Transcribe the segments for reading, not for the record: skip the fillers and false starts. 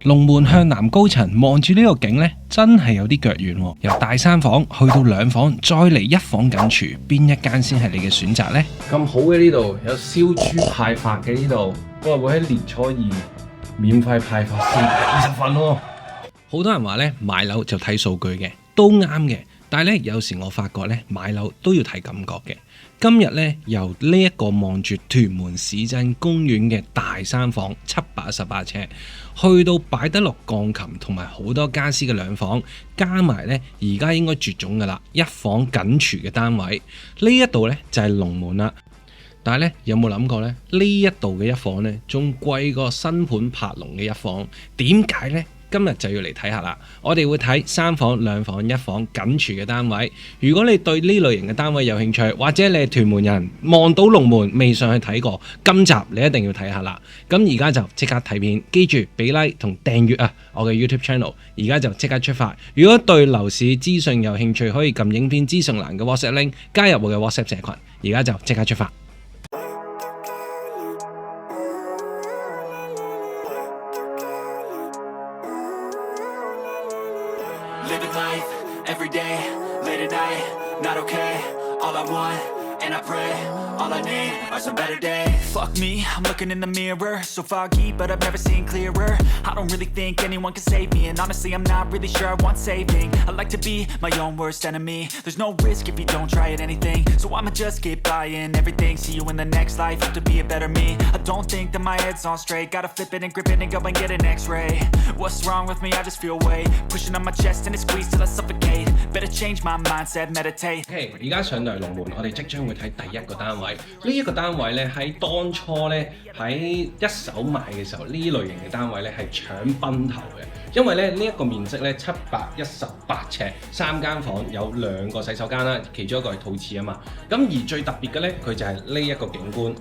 龍門向南高層望住呢個景呢，真係有啲腳遠喎。由大三房去到兩房，再嚟一房緊廚，邊一間先係你嘅選擇呢？咁好嘅呢度有燒豬派發嘅呢度，我係會喺年初二免費派發先20份喎。好多人話呢，買樓就睇數據嘅，都啱嘅。但係呢，有時我發覺呢，買樓都要睇感覺嘅。今日呢，由呢一個望住屯門市鎮公園嘅大三房718尺，去到擺得落鋼琴同埋好多家私嘅兩房，加埋呢而家應該絕種噶啦，一房緊廚嘅單位，呢一度呢，就係龍門啦。但係呢，有冇諗過呢？呢一度嘅一房呢，仲貴過新盤柏龍嘅一房，點解呢？今日就要嚟睇下啦，我哋會睇三房、兩房、一房緊廚嘅單位。如果你對呢類型嘅單位有興趣，或者你係屯門人，望到龍門未上去睇過，今集你一定要睇下啦。咁而家就即刻睇片，記住俾 like 同訂閱啊！我嘅 YouTube channel 而家就即刻出發。如果對樓市資訊有興趣，可以撳影片資訊欄嘅 WhatsApp link 加入我嘅 WhatsApp 社群。而家就即刻出發。Living life, every day, late at night, not okay. All I want, and I pray, all I need are some better days. Fuck me, I'm looking in the mirror, so foggy, but I've never seen clearer. I don't really think anyone can save me, and honestly I'm not really sure I want saving. I like to be my own worst enemy. There's no risk if you don't try at anything, so I'ma just keep buying everything. See you in the next life, hope to be a better me. I don't think that my head's on straight, gotta flip it and grip it and go and get an x-ray. What's wrong with me? I just feel weight pushing on my chest and it squeezes till I suffocate. Better change my mindset, meditate. OK， 而家上到嚟龍門，我哋即將會睇第一個單位。呢一個單位咧喺當初咧喺一手賣嘅時候，呢類型嘅單位咧係搶崩頭嘅，因為咧呢一個面積咧718尺，3間房有2個洗手間啦，其中一個係套廁啊嘛。咁而最特別嘅咧，佢就係呢一個景觀。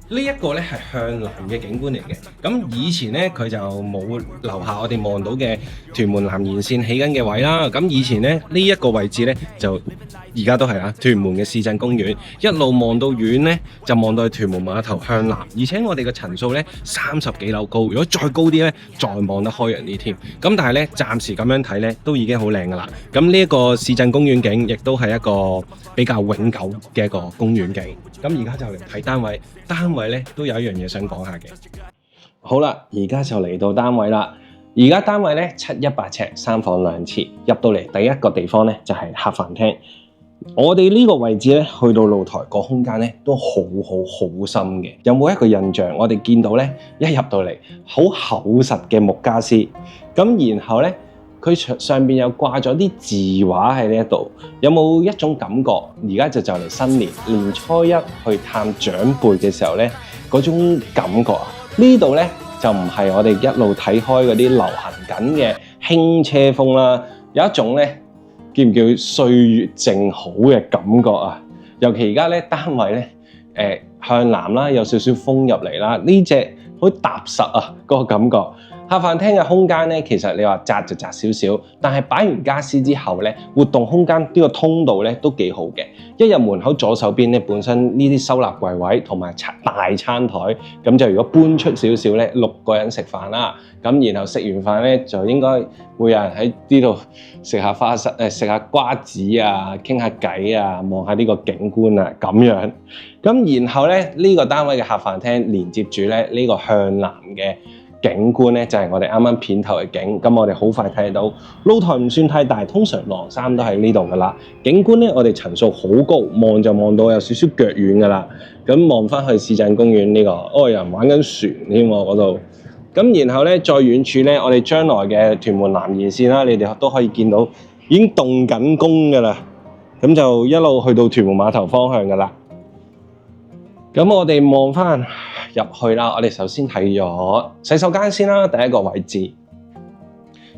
呢一個咧係向南嘅景觀嚟嘅，咁以前咧佢就冇樓下我哋望到嘅屯門南延線起緊嘅位啦。咁以前咧呢一個位置咧就而家都係啦，屯門嘅市鎮公園，一路望到遠咧就望到去屯門碼頭向南，而且我哋嘅層數咧30幾樓高，如果再高啲咧再望得開揚啲添。咁但係咧暫時咁樣睇咧都已經好靚噶啦。咁呢一個市鎮公園景亦都係一個比較永久嘅一個公園景。咁而家就嚟睇單位。單位咧都有一樣嘢想講下嘅。好啦，而家就嚟到單位啦。而家單位咧718尺，3房2廁，入到嚟第一個地方咧就係客飯廳。我哋呢個位置咧去到露台個空間咧都好深嘅。有冇一個印象？我哋見到咧一入到嚟好厚實嘅木家私，咁然後咧佢上邊又掛咗啲字畫喺呢一度，有冇一種感覺？而家就嚟新年，年初一去探長輩嘅時候咧，嗰種感覺啊！呢度咧就唔係我哋一路睇開嗰啲流行緊嘅輕車風啦，有一種咧叫唔叫歲月靜好嘅感覺啊！尤其而家咧單位咧向南啦，有少少風入嚟啦，呢隻好踏實啊嗰個感覺。客飯廳嘅空間咧，其實你話窄就窄少少，但係擺完家私之後咧，活動空間呢個通道咧都幾好嘅。一入門口左手邊咧，本身呢啲收納櫃位同埋大餐台，咁就如果搬出少少咧，6個人食飯啦，咁然後食完飯咧就應該會有人喺呢度食下花生食下瓜子啊，傾下偈啊，望下呢個景觀啊咁樣。咁然後咧呢個單位嘅客飯廳連接住咧呢個向南嘅景觀咧就係我哋啱啱片頭嘅景，咁我哋好快睇到露台唔算太大，通常晾衫都喺呢度噶啦。景觀咧我哋層數好高，望就望到有少少腳遠噶啦。咁望翻去市鎮公園呢個，有人玩緊船添喎嗰度。咁然後咧再遠處咧，我哋將來嘅屯門南延線啦，你哋都可以見到已經動緊工噶啦。咁就一路去到屯門碼頭方向噶啦。咁我哋望翻入去啦，我哋首先睇咗洗手間先啦，第一個位置。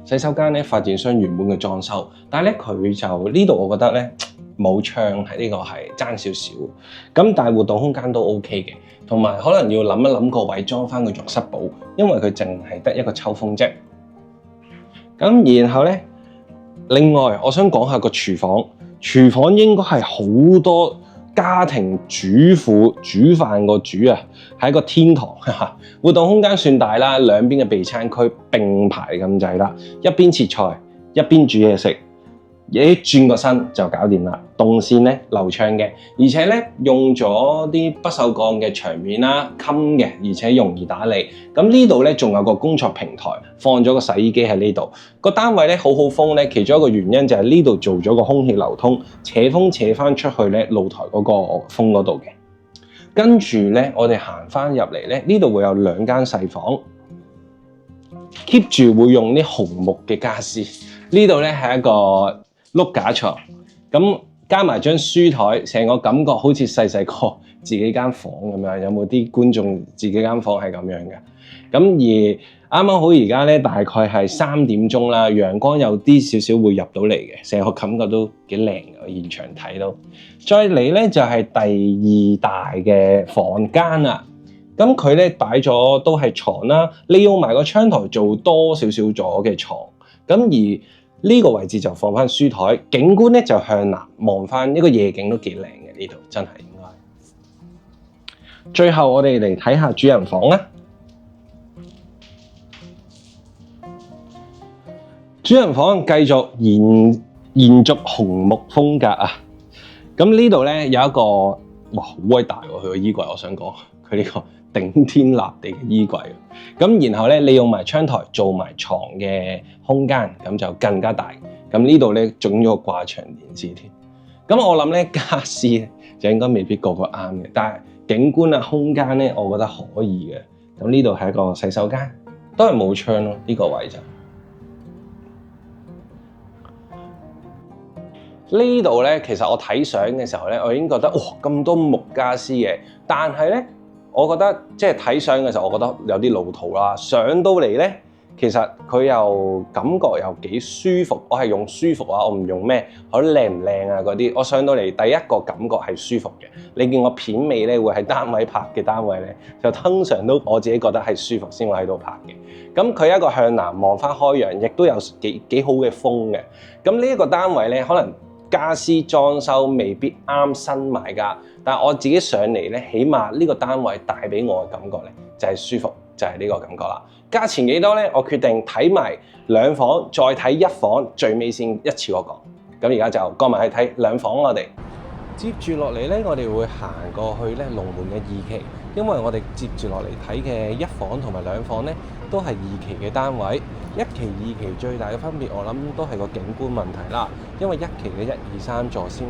洗手間咧，發展商原本嘅裝修，但係咧佢就呢度，我覺得咧冇窗喺呢個係爭少少。咁但係活動空間都 OK 嘅，同埋可能要諗一諗個位裝翻個浴室寶，因為佢淨係得一個抽風啫。咁然後咧，另外我想講下個廚房，廚房應該係好多家庭主婦煮飯個煮啊，係一個天堂。活動空間算大啦，兩邊嘅備餐區並排咁滯啦，一邊切菜，一邊煮嘢食。轉個身就搞掂啦，動線咧流暢嘅，而且咧用咗啲不鏽鋼嘅牆面啦，襟嘅，而且容易打理。咁呢度咧仲有個工作平台，放咗個洗衣機喺呢度。個單位咧好風咧，其中一個原因就係呢度做咗個空氣流通，扯風扯翻出去咧露台嗰個風嗰度嘅。跟住咧，我哋行翻入嚟咧，呢度會有2間細房 ，keep 住會用啲紅木嘅家私。呢度咧係一個碌架床，咁加埋張書台，成個感覺好似細個自己間房咁樣。有冇啲觀眾自己間房係咁樣嘅？咁而啱啱好而家咧，大概係3點鐘啦，陽光有啲少少會入到嚟嘅，成個感覺都幾靚嘅。我現場睇到，再嚟咧就係第2大嘅房間啦。咁佢咧擺咗都係床啦，利用埋個窗台做多少少咗嘅床。咁而呢個位置就放翻書台，景觀咧就向南望翻，一個夜景都幾靚嘅，呢度真係應該。最後我哋嚟睇下主人房啦。主人房繼續延續紅木風格啊！咁呢度咧有一個哇好鬼大喎，佢個衣櫃，我想講佢呢個頂天立地嘅衣櫃。咁然後咧利用埋窗台做埋床嘅空間，咁就更加大。咁呢度咧整咗個掛牆電視添。咁我諗咧家私就應該未必個個啱嘅，但係景觀啊空間咧，我覺得可以嘅。咁呢度係一個洗手間，都係冇窗咯，呢個位就。呢度咧，其實我睇相嘅時候咧，我已經覺得哇咁多木家私嘅，但係咧，我覺得即係睇相嘅時候，我覺得有啲老土啦。上到嚟咧，其實佢又感覺又幾舒服。我係用舒服啊，我唔用咩好靚唔靚啊嗰啲。我上到嚟第一個感覺係舒服嘅。你見我片尾咧會喺單位拍嘅單位咧，就通常都我自己覺得係舒服先會喺度拍嘅。咁佢一個向南望翻開陽，亦都有幾好嘅風嘅。咁呢一個單位咧，可能家私裝修未必啱新買家，但係我自己上嚟咧，起碼呢個單位帶俾我嘅感覺咧就係舒服，就係呢個感覺啦。價錢幾多咧？我決定睇埋2房，再睇1房，最尾先一次過講。咁而家就過埋去睇2房我哋。接住落嚟咧，我哋會行過去咧龍門嘅2期，因為我哋接住落嚟睇嘅1房同埋2房咧都係2期嘅單位。1期、2期最大嘅分別，我諗都係個景觀問題啦。因為1期嘅1、2、3座先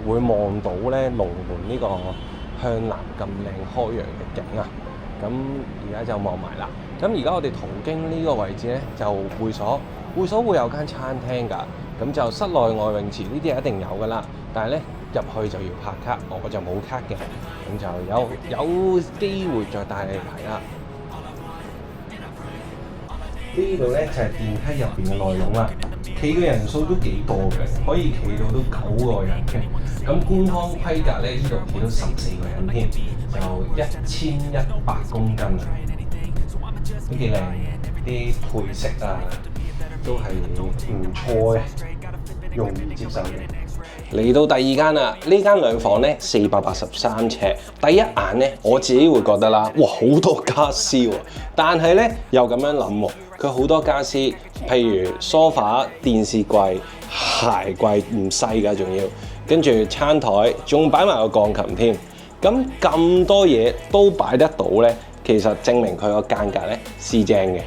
會望到咧龍門呢個向南咁靚開揚嘅景啊。咁而家就望埋啦。咁而家我哋途經呢個位置咧，就會所會有間餐廳㗎。咁就室內外泳池呢啲係一定有㗎啦。但係咧入去就要拍卡，我就冇卡嘅。咁就有機會再帶你睇啦。呢度咧就係電梯入邊嘅內容啦，企嘅人數都幾個嘅，可以企到都9個人嘅。咁官方規格咧，呢度企到14個人添，就1100公斤啊，都幾靚嘅，啲配色啊都係唔錯嘅，容易接受嘅。嚟到第2間啦，呢間2房咧483尺，第一眼咧我自己會覺得啦，哇好多家私喎，但係咧又咁樣諗喎。佢好多家私，譬如梳化、電視櫃、鞋櫃唔細㗎，仲要跟住餐台，仲擺埋個鋼琴添。咁多嘢都擺得到咧，其實證明佢個間隔咧是正嘅。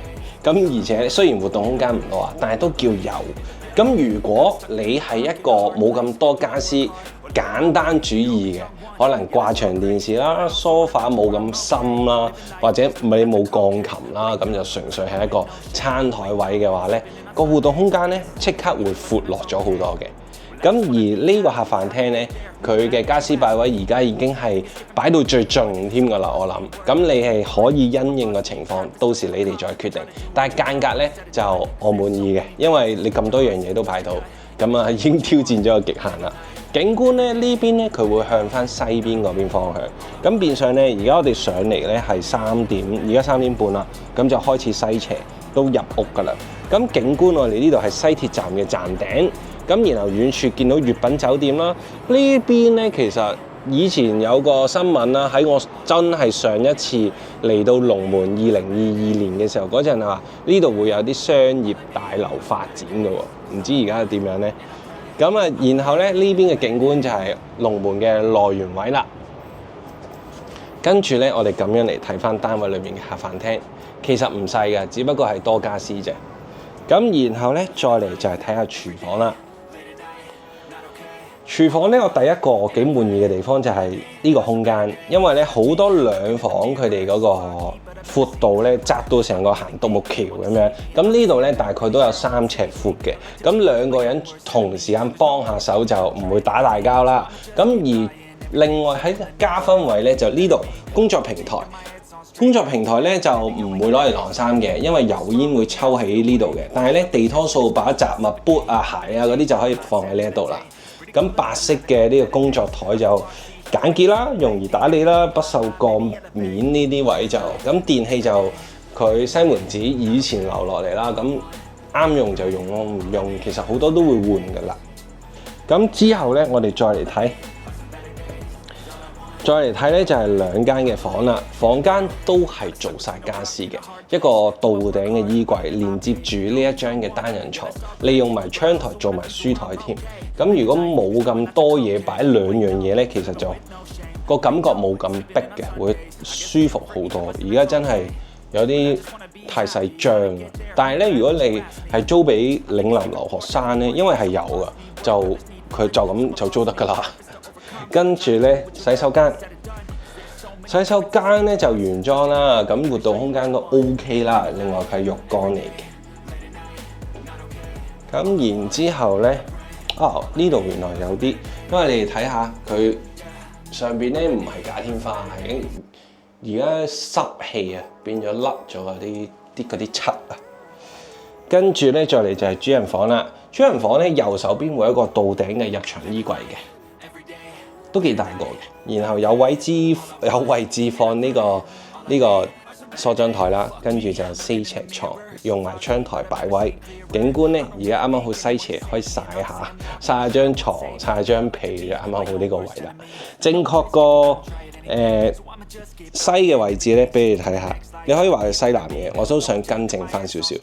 咁而且雖然活動空間唔多啊，但係都叫有。咁如果你係一個冇咁多家私、簡單主義嘅，可能掛牆電視啦、梳化冇咁深啦，或者你冇鋼琴啦，咁就純粹係一個餐台位嘅話咧，個活動空間咧即刻會闊落咗好多嘅。咁而呢個客飯廳咧，佢嘅家私擺位而家已經係擺到最盡添㗎啦，我諗。咁你係可以因應個情況，到時你哋再決定。但係間隔咧就我滿意嘅，因為你咁多樣嘢都擺到，咁啊已經挑戰咗個極限啦。景觀咧呢邊咧佢會向翻西邊嗰邊方向，咁變相咧而家我哋上嚟咧係3點，而家3點半啦，咁就開始西斜都入屋㗎啦。咁景觀我哋呢度係西鐵站嘅站頂。咁然後遠處見到悅品酒店啦，呢邊咧其實以前有個新聞啦，喺我真係上一次嚟到龍門2022年嘅時候，嗰陣話呢度會有啲商業大樓發展嘅喎，唔知而家點樣呢？咁啊，然後咧呢邊嘅景觀就係龍門嘅內園位啦。跟住咧，我哋咁樣嚟睇翻單位裏面嘅客飯廳，其實唔細嘅，只不過係多家私啫。咁然後咧，再嚟就係睇下廚房啦。廚房咧，我第一個幾滿意嘅地方就係呢個空間，因為咧好多兩房佢哋嗰個闊度咧窄到成個行獨木橋咁樣。咁呢度咧大概都有3尺闊嘅，咁兩個人同時間幫下手就唔會打大交啦。咁而另外喺加分位咧就呢度工作平台。工作平台咧就唔會攞嚟晾衫嘅，因為油煙會抽喺呢度嘅。但係咧地拖掃把、雜物、砵啊、鞋啊嗰啲就可以放喺呢一度啦。咁白色嘅呢個工作台就簡潔啦，容易打理啦，不鏽鋼面呢啲位就咁。電器就佢西門子以前留落嚟啦，咁啱用就用咯，唔用其實好多都會換噶啦。咁之後咧，我哋再嚟睇咧就係2間嘅房啦，房間都係做晒家私嘅，一個到頂嘅衣櫃連接住呢一張嘅單人床，利用埋窗台做埋書台添。咁如果冇咁多嘢擺2樣嘢咧，其實就個感覺冇咁逼嘅，會舒服好多。而家真係有啲太細張，但係咧如果你係租俾嶺南留學生咧，因為係有噶，就佢就咁就租得噶啦。跟住咧，洗手間咧就原裝啦，咁活動空間都 OK 啦。另外係浴缸嚟嘅。咁然之後咧，呢度原來有啲，因為你哋睇下佢上邊咧唔係假天花，係而家濕氣啊，變咗甩咗嗰啲漆啊。跟住咧再嚟就係主人房啦。主人房咧右手邊會有一個到頂嘅入牆衣櫃嘅。都幾大個嘅，然後有位置放呢個梳妝台啦，跟住就4尺床，用埋窗台擺位。景觀咧，而家啱啱好西斜，可以曬下張床，曬下張被，就啱啱好呢個位啦。正確個西嘅位置咧，俾你睇下，你可以話係西南嘅，我都想更正翻少少。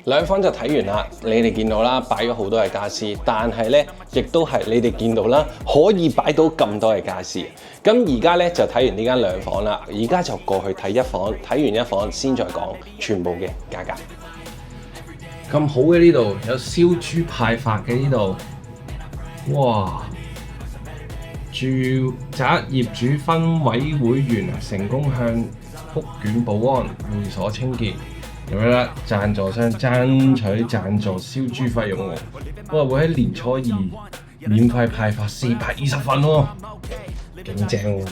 2房就睇完啦，你哋見到啦，擺咗好多嘅家私，但係咧，亦都係你哋見到啦，可以擺到咁多嘅家私。咁而家咧就睇完呢間2房啦，而家就過去睇1房，睇完1房先再講全部嘅價格。咁好嘅呢度有燒豬派發嘅呢度，哇！住宅業主分委會員成功向屋苑保安會所清潔。有咩啦？贊助商爭取贊助燒豬費用喎，我話會喺年初2免費派發420份喎，勁正喎！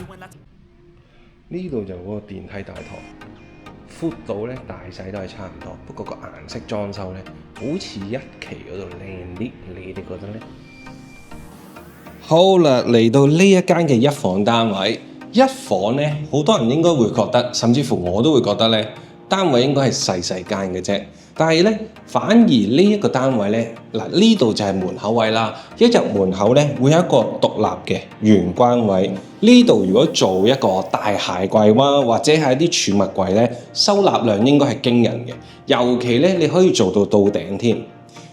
呢度就嗰個電梯大堂，闊度咧大細都係差唔多，不過個顏色裝修咧好似1期嗰度靚啲，你哋覺得咧？好啦，嚟到呢一間嘅1房單位，1房咧好多人應該會覺得，甚至乎我都會覺得咧。單位應該係細間嘅啫，但係咧反而呢一個單位咧，嗱呢度就係門口位啦。一入門口咧會有一個獨立嘅玄關位，呢度如果做一個大鞋櫃啦，或者係一啲儲物櫃咧，收納量應該係驚人嘅。尤其咧你可以做到頂添。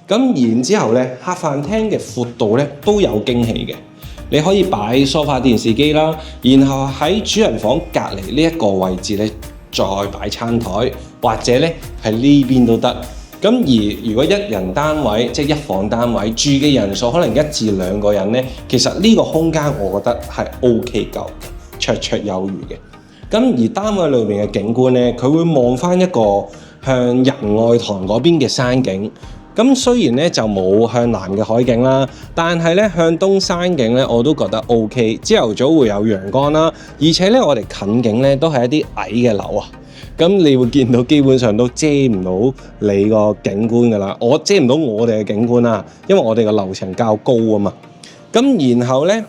咁然之後咧，客飯廳嘅闊度咧都有驚喜嘅。你可以擺梳化電視機啦，然後喺主人房隔離呢一個位置咧。再擺餐台，或者咧喺呢邊都得。咁而如果1人單位，即係1房單位，住嘅人數可能1至2個人咧，其實呢個空間我覺得係 OK 夠嘅，綽綽有餘嘅。咁而單位裏面嘅景觀咧，佢會望翻一個向仁愛堂嗰邊嘅山景。咁雖然咧就冇向南嘅海景啦，但係咧向東山景咧我都覺得 OK。朝頭早會有陽光啦，而且咧我哋近景咧都係一啲矮嘅樓啊，咁你會見到基本上都遮唔到你個景觀噶啦，我遮唔到我哋嘅景觀啦，因為我哋個樓層較高啊嘛。咁然後咧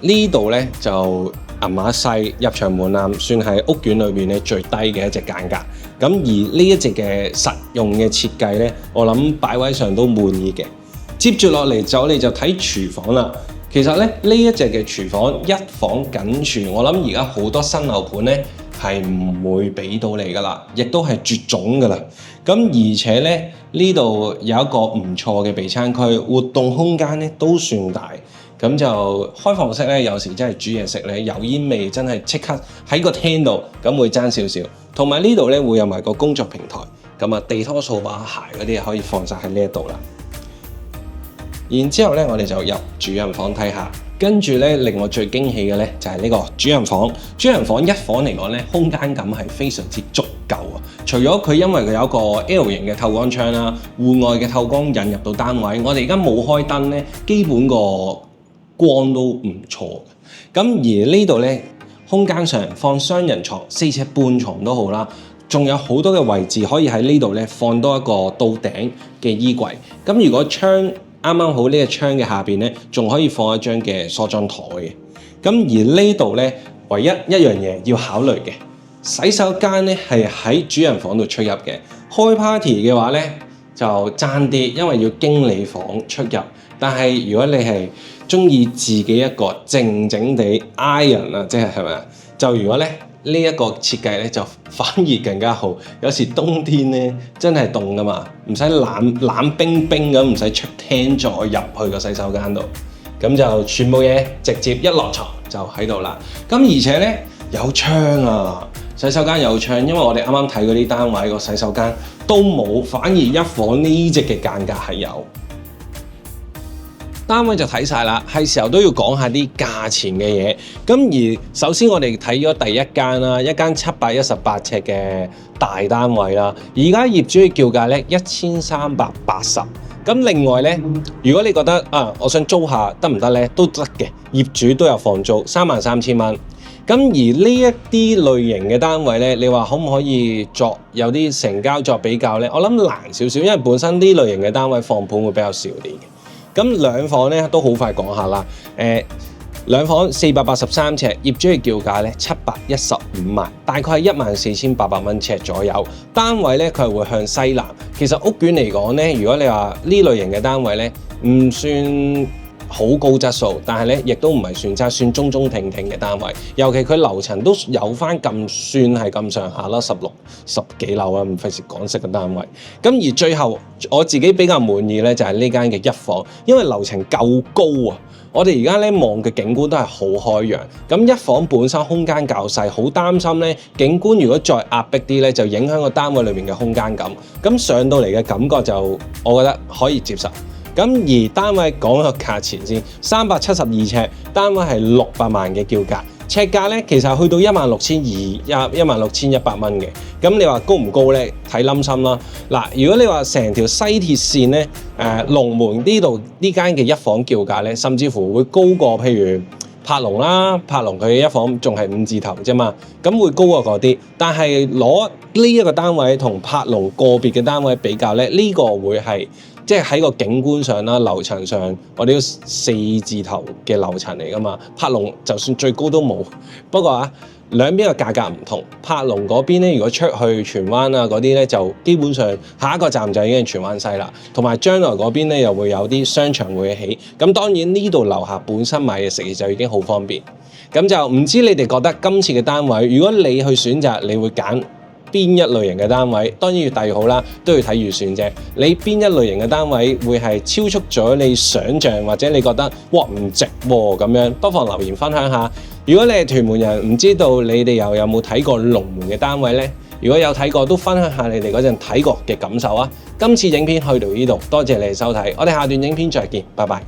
呢度咧就銀碼細，入場門檻算係屋苑裏邊咧最低嘅一隻間隔。咁而呢一隻嘅實用嘅設計咧，我諗擺位上都滿意嘅。接住落嚟我哋就睇廚房啦。其實咧呢一隻嘅廚房一房緊廚，我諗而家好多新樓盤咧係唔會俾到你噶啦，亦都係絕種噶啦。咁而且咧呢度有一個唔錯嘅備餐區，活動空間咧都算大。咁就開放式咧，有時真係煮嘢食咧，油煙味真係即刻喺個廳度，咁會爭少少。同埋呢度咧會有埋個工作平台，咁啊地拖掃把鞋嗰啲可以放晒喺呢一度啦。然之後咧，我哋就入主人房睇下。跟住咧，令我最驚喜嘅咧就係呢個主人房。主人房一房嚟講咧，空間感係非常之足夠啊！除咗佢因為佢有一個 L 型嘅透光窗啦，戶外嘅透光引入到單位。我哋而家冇開燈咧，基本個光都唔錯嘅。咁而呢度咧，空間上放雙人床、4尺半床都好啦，仲有好多嘅位置可以喺呢度咧放多一個到頂嘅衣櫃。咁如果窗啱啱好呢個窗嘅下邊咧，仲可以放一張嘅梳妝台嘅。咁而呢度咧，唯一一樣嘢要考慮嘅，洗手間咧係喺主人房度出入嘅。開 party 嘅話咧就爭啲，因為要經理房出入。但係如果你係中意自己一個靜靜地 I 人啊，即係係咪啊？就如果咧呢一個設計咧就反而更加好。有時冬天咧真係凍噶嘛，唔使冷冰冰咁，唔使出廳再入去個洗手間度，咁就全部嘢直接一落床就喺度啦。咁而且咧有窗啊，洗手間有窗，因為我哋啱啱睇嗰啲單位個洗手間都冇，反而一房呢隻嘅間隔係有。單位就睇晒啦，係時候都要講下啲價錢嘅嘢。咁而首先我哋睇咗第一間啦，一間718尺嘅大單位啦。而家業主嘅叫價咧1380。咁另外咧，如果你覺得我想租下得唔得咧，都得嘅，業主都有放租33000蚊。咁而呢一啲類型嘅單位咧，你話可唔可以有啲成交作比較咧？我諗難少少，因為本身呢類型嘅單位放盤會比較少啲嘅。咁兩房咧都好快講下啦。兩房483尺，業主嘅叫價咧715萬，大概係14800蚊尺左右。單位咧佢係會向西南。其實屋苑嚟講咧，如果你話呢類型嘅單位咧，唔算好高質素，但係咧亦都唔係算差，算中中挺挺嘅單位。尤其佢樓層都有翻咁算係咁上下啦，10幾樓啊，唔費事講識嘅單位。咁而最後我自己比較滿意咧，就係呢間嘅一房，因為樓層夠高啊。我哋而家咧望嘅景觀都係好開揚。咁一房本身空間較細，好擔心咧景觀如果再壓迫啲咧，就影響個單位裏面嘅空間感。咁上到嚟嘅感覺就我覺得可以接受。咁而單位講個價錢先，372尺，單位係600萬嘅叫價，尺價咧其實去到16200、16100蚊嘅。咁你話高唔高咧？睇冧心啦。嗱，如果你話成條西鐵線咧，龍門呢度呢間嘅一房叫價咧，甚至乎會高過譬如柏龍啦，柏龍佢嘅一房仲係5字頭啫嘛，咁會高過嗰啲。但係攞呢一個單位同柏龍個別嘅單位比較咧，呢個會係即係喺個景觀上啦、樓層上，我哋要4字頭嘅樓層嚟噶嘛。柏龍就算最高都冇，不過兩邊嘅價格唔同。柏龍嗰邊咧，如果出去荃灣啊嗰啲咧，就基本上下一個站就已經係荃灣西啦。同埋將來嗰邊咧又會有啲商場會起。咁當然呢度樓下本身買嘢食就已經好方便。咁就唔知你哋覺得今次嘅單位，如果你去選擇，你會揀邊一類型嘅單位？當然要遞好啦，都要睇預算啫。你邊一類型嘅單位會係超出咗你想象，或者你覺得哇唔值喎咁樣，不妨留言分享下。如果你係屯門人，唔知道你哋又有冇睇過龍門嘅單位呢？如果有睇過，都分享下你哋嗰陣睇過嘅感受啊！今次影片去到呢度，多謝你哋收睇，我哋下段影片再見，拜拜。